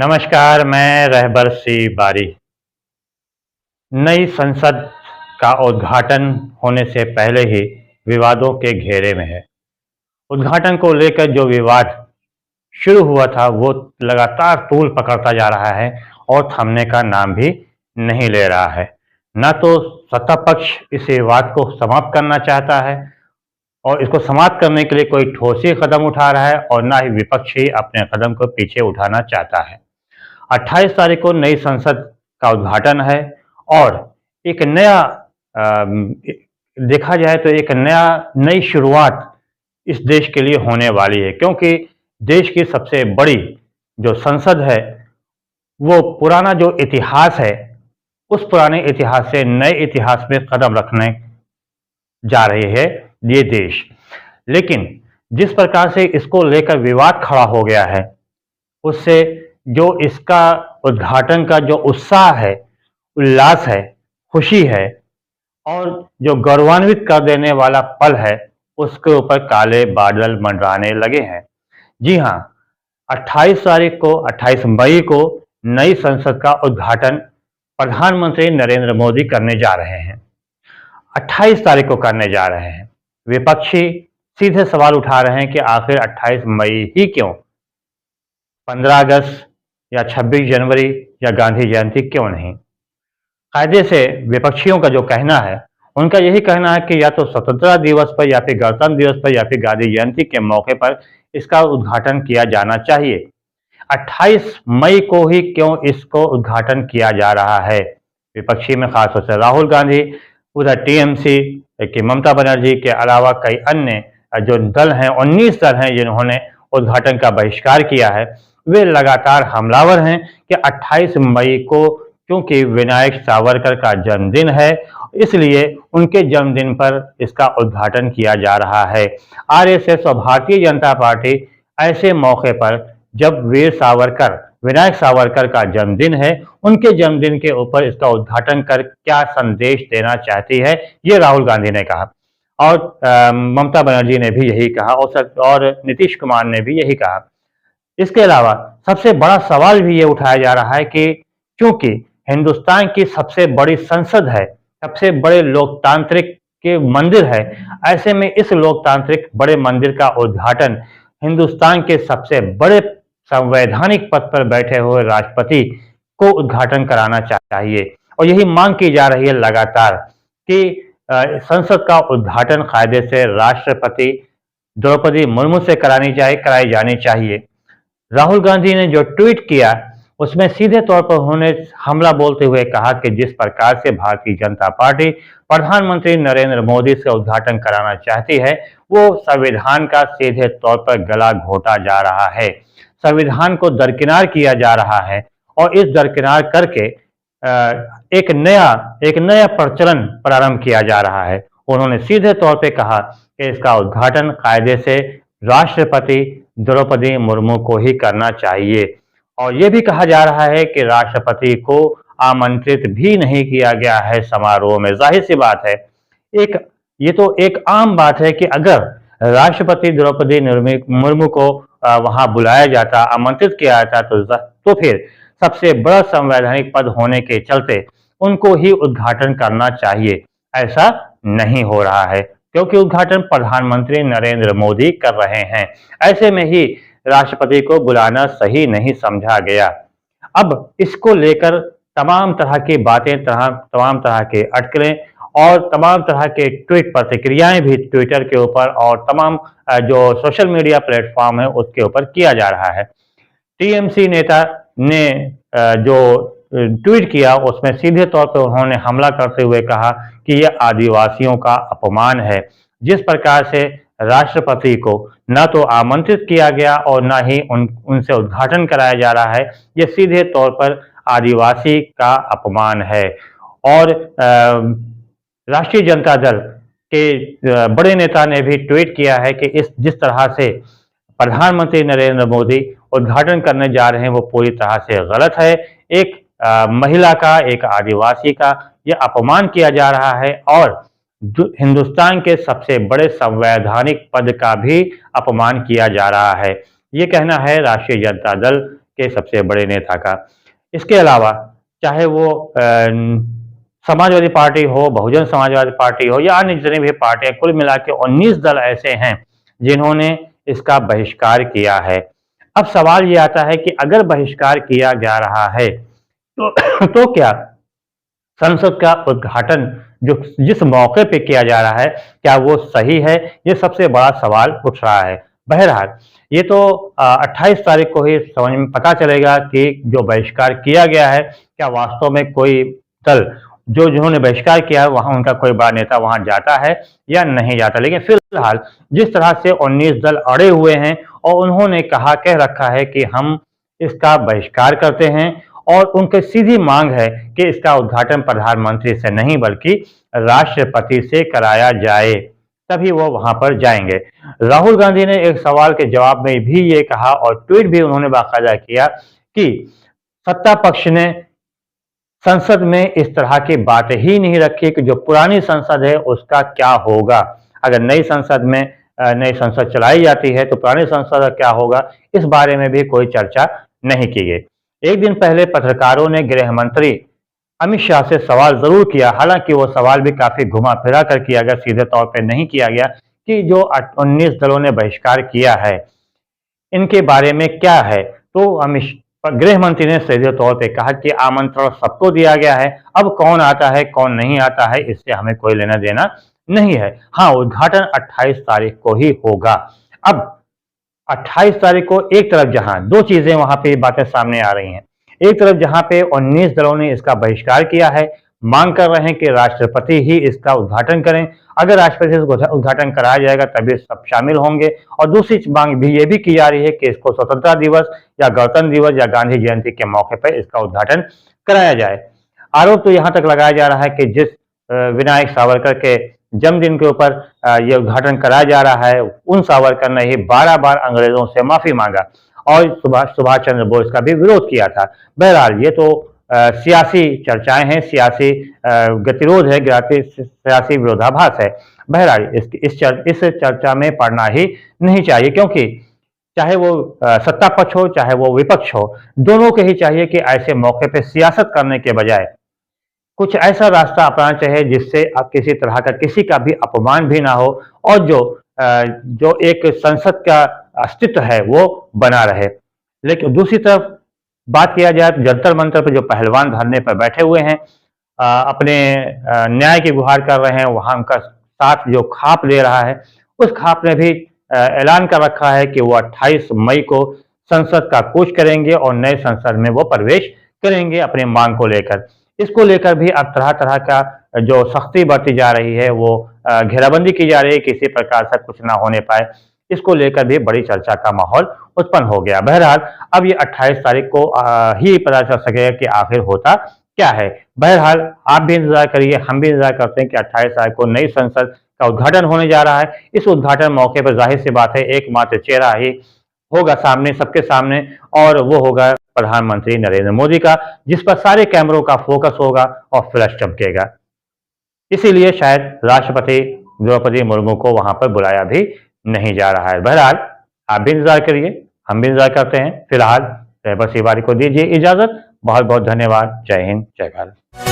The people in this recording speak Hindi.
नमस्कार, मैं रहबर सी बारी। नई संसद का उद्घाटन होने से पहले ही विवादों के घेरे में है। उद्घाटन को लेकर जो विवाद शुरू हुआ था, वो लगातार तूल पकड़ता जा रहा है और थमने का नाम भी नहीं ले रहा है। न तो सत्ता पक्ष इस विवाद को समाप्त करना चाहता है और इसको समाप्त करने के लिए कोई ठोस ही कदम उठा रहा है और ना ही विपक्ष ही अपने कदम को पीछे उठाना चाहता है। 28 तारीख को नई संसद का उद्घाटन है और एक नया देखा जाए तो एक नई शुरुआत इस देश के लिए होने वाली है, क्योंकि देश की सबसे बड़ी जो संसद है, वो पुराना जो इतिहास है, उस पुराने इतिहास से नए इतिहास में कदम रखने जा रही है ये देश। लेकिन जिस प्रकार से इसको लेकर विवाद खड़ा हो गया है, उससे जो इसका उद्घाटन का जो उत्साह है, उल्लास है, खुशी है और जो गौरवान्वित कर देने वाला पल है, उसके ऊपर काले बादल मंडराने लगे हैं। जी हाँ, 28 मई को नई संसद का उद्घाटन प्रधानमंत्री नरेंद्र मोदी करने जा रहे हैं। 28 तारीख को करने जा रहे हैं। विपक्षी सीधे सवाल उठा रहे हैं कि आखिर 28 मई ही क्यों? 15 अगस्त या 26 जनवरी या गांधी जयंती क्यों नहीं? कायदे से विपक्षियों का जो कहना है, उनका यही कहना है कि या तो स्वतंत्रता दिवस पर या फिर गणतंत्र दिवस पर या फिर गांधी जयंती के मौके पर इसका उद्घाटन किया जाना चाहिए। 28 मई को ही क्यों इसको उद्घाटन किया जा रहा है? विपक्षी में खासतौर से राहुल गांधी, उधर टीएमसी की ममता बनर्जी के अलावा कई अन्य जो दल हैं, 19 दल हैं जिन्होंने उद्घाटन का बहिष्कार किया है, वे लगातार हमलावर हैं कि 28 मई को क्योंकि विनायक सावरकर का जन्मदिन है, इसलिए उनके जन्मदिन पर इसका उद्घाटन किया जा रहा है। आरएसएस और भारतीय जनता पार्टी ऐसे मौके पर, जब विनायक सावरकर का जन्मदिन है, उनके जन्मदिन के ऊपर इसका उद्घाटन कर क्या संदेश देना चाहती है, ये राहुल गांधी ने कहा और ममता बनर्जी ने भी यही कहा और नीतीश कुमार ने भी यही कहा। इसके अलावा सबसे बड़ा सवाल भी ये उठाया जा रहा है कि क्योंकि हिंदुस्तान की सबसे बड़ी संसद है, सबसे बड़े लोकतांत्रिक के मंदिर है, ऐसे में इस लोकतांत्रिक बड़े मंदिर का उद्घाटन हिंदुस्तान के सबसे बड़े संवैधानिक पद पर बैठे हुए राष्ट्रपति को उद्घाटन कराना चाहिए और यही मांग की जा रही है लगातार कि संसद का उद्घाटन कायदे से राष्ट्रपति द्रौपदी मुर्मू से कराई जानी चाहिए। राहुल गांधी ने जो ट्वीट किया, उसमें सीधे तौर पर उन्होंने हमला बोलते हुए कहा कि जिस प्रकार से भारतीय जनता पार्टी प्रधानमंत्री नरेंद्र मोदी से उद्घाटन कराना चाहती है, वो संविधान का सीधे तौर पर गला घोटा जा रहा है, संविधान को दरकिनार किया जा रहा है और इस दरकिनार करके एक नया प्रचलन प्रारंभ किया जा रहा है। उन्होंने सीधे तौर पे कहा कि इसका उद्घाटन कायदे से राष्ट्रपति द्रौपदी मुर्मू को ही करना चाहिए और ये भी कहा जा रहा है कि राष्ट्रपति को आमंत्रित भी नहीं किया गया है समारोह में। जाहिर सी बात है, ये तो एक आम बात है कि अगर राष्ट्रपति द्रौपदी मुर्मू को वहां बुलाया जाता, आमंत्रित किया जाता, तो फिर सबसे बड़ा संवैधानिक पद होने के चलते उनको ही उद्घाटन करना चाहिए। ऐसा नहीं हो रहा है क्योंकि उद्घाटन प्रधानमंत्री नरेंद्र मोदी कर रहे हैं। ऐसे में ही राष्ट्रपति को बुलाना सही नहीं समझा गया। अब इसको लेकर तमाम तरह की बातें, तमाम तरह के अटकलें और तमाम तरह के ट्वीट प्रतिक्रियाएं भी ट्विटर के ऊपर और तमाम जो सोशल मीडिया प्लेटफॉर्म है उसके ऊपर किया जा रहा है। टीएमसी नेता ने जो ट्वीट किया, उसमें सीधे तौर पर उन्होंने हमला करते हुए कहा कि यह आदिवासियों का अपमान है। जिस प्रकार से राष्ट्रपति को न तो आमंत्रित किया गया और न ही उनसे उद्घाटन कराया जा रहा है, यह सीधे तौर पर आदिवासी का अपमान है। और राष्ट्रीय जनता दल के बड़े नेता ने भी ट्वीट किया है कि जिस तरह से प्रधानमंत्री नरेंद्र मोदी उद्घाटन करने जा रहे हैं, वो पूरी तरह से गलत है। एक महिला का, एक आदिवासी का यह अपमान किया जा रहा है और हिंदुस्तान के सबसे बड़े संवैधानिक पद का भी अपमान किया जा रहा है। ये कहना है राष्ट्रीय जनता दल के सबसे बड़े नेता का। इसके अलावा चाहे वो समाजवादी पार्टी हो, बहुजन समाजवादी पार्टी हो या अन्य जितनी भी पार्टियां, कुल मिला के 19 दल ऐसे हैं जिन्होंने इसका बहिष्कार किया है। अब सवाल ये आता है कि अगर बहिष्कार किया जा रहा है तो तो क्या संसद का उद्घाटन जो जिस मौके पे किया जा रहा है, क्या वो सही है? ये सबसे बड़ा सवाल उठ रहा है। बहरहाल ये तो 28 तारीख को ही समझ में पता चलेगा कि जो बहिष्कार किया गया है, क्या वास्तव में कोई दल जो जिन्होंने बहिष्कार किया है, वहाँ उनका कोई बड़ा नेता वहाँ जाता है या नहीं जाता। लेकिन फिलहाल जिस तरह से 19 दल अड़े हुए हैं और उन्होंने कह रखा है कि हम इसका बहिष्कार करते हैं और उनकी सीधी मांग है कि इसका उद्घाटन प्रधानमंत्री से नहीं बल्कि राष्ट्रपति से कराया जाए, तभी वो वहां पर जाएंगे। राहुल गांधी ने एक सवाल के जवाब में भी ये कहा और ट्वीट भी उन्होंने बाकायदा किया कि सत्ता पक्ष ने संसद में इस तरह की बात ही नहीं रखी कि जो पुरानी संसद है उसका क्या होगा। अगर नई संसद चलाई जाती है तो पुरानी संसद का क्या होगा, इस बारे में भी कोई चर्चा नहीं की गई। एक दिन पहले पत्रकारों ने गृह मंत्री अमित शाह से सवाल जरूर किया, हालांकि वो सवाल भी काफी घुमा फिरा कर किया गया, सीधे तौर पर नहीं किया गया कि जो 19 दलों ने बहिष्कार किया है इनके बारे में क्या है। तो गृह मंत्री ने सीधे तौर पे कहा कि आमंत्रण सबको दिया गया है, अब कौन आता है कौन नहीं आता है इससे हमें कोई लेना देना नहीं है। हाँ, उद्घाटन 28 तारीख को ही होगा। अब 28 तारीख को एक तरफ जहां दो चीजें वहां पे बातें सामने आ रही हैं, एक तरफ जहां पे 19 दलों ने इसका बहिष्कार किया है, मांग कर रहे हैं कि राष्ट्रपति ही इसका उद्घाटन करें, अगर राष्ट्रपति से उद्घाटन कराया जाएगा तभी सब शामिल होंगे। और दूसरी मांग भी ये भी की जा रही है कि इसको स्वतंत्रता दिवस या गणतंत्र दिवस या गांधी जयंती के मौके पर इसका उद्घाटन कराया जाए। आरोप तो यहां तक लगाया जा रहा है कि जिस विनायक सावरकर के जन्मदिन के ऊपर यह उद्घाटन कराया जा रहा है, उन सावरकर ने ही 12 बार अंग्रेजों से माफी मांगा और सुभाष चंद्र बोस का भी विरोध किया था। बहरहाल ये तो सियासी चर्चाएं हैं, सियासी गतिरोध है, सियासी विरोधाभास है। बहरहाल इस चर्चा में पड़ना ही नहीं चाहिए, क्योंकि चाहे वो सत्ता पक्ष हो चाहे वो विपक्ष हो, दोनों के ही चाहिए कि ऐसे मौके पे सियासत करने के बजाय कुछ ऐसा रास्ता अपनाना चाहिए जिससे अब किसी तरह का किसी का भी अपमान भी ना हो और जो एक संसद का अस्तित्व है वो बना रहे। लेकिन दूसरी तरफ बात किया जाए तो जंतर मंतर पर जो पहलवान धरने पर बैठे हुए हैं, अपने न्याय की गुहार कर रहे हैं, वहां उनका साथ जो खाप ले रहा है, उस खाप ने भी ऐलान कर रखा है कि वो 28 मई को संसद का कूच करेंगे और नए संसद में वो प्रवेश करेंगे अपनी मांग को लेकर। इसको लेकर भी अब तरह तरह का जो सख्ती बरती जा रही है, वो घेराबंदी की जा रही है, किसी प्रकार से कुछ ना होने पाए, इसको लेकर भी बड़ी चर्चा का माहौल उत्पन्न हो गया। बहरहाल अब ये 28 तारीख को ही पता चल सकेगा कि आखिर होता क्या है। बहरहाल आप भी इंतजार करिए, हम भी इंतजार करते हैं कि 28 तारीख को नई संसद का उद्घाटन होने जा रहा है। इस उद्घाटन मौके पर जाहिर सी बात है एकमात्र चेहरा ही होगा सामने, सबके सामने, और वो होगा प्रधानमंत्री नरेंद्र मोदी का, जिस पर सारे कैमरों का फोकस होगा और फ्लैश चमकेगा। इसीलिए शायद राष्ट्रपति द्रौपदी मुर्मू को वहां पर बुलाया भी नहीं जा रहा है। बहरहाल आप भी इंतजार करिए, हम भी इंतजार करते हैं। फिलहाल रहबर तिवारी को दीजिए इजाजत। बहुत बहुत धन्यवाद। जय हिंद, जय भारत।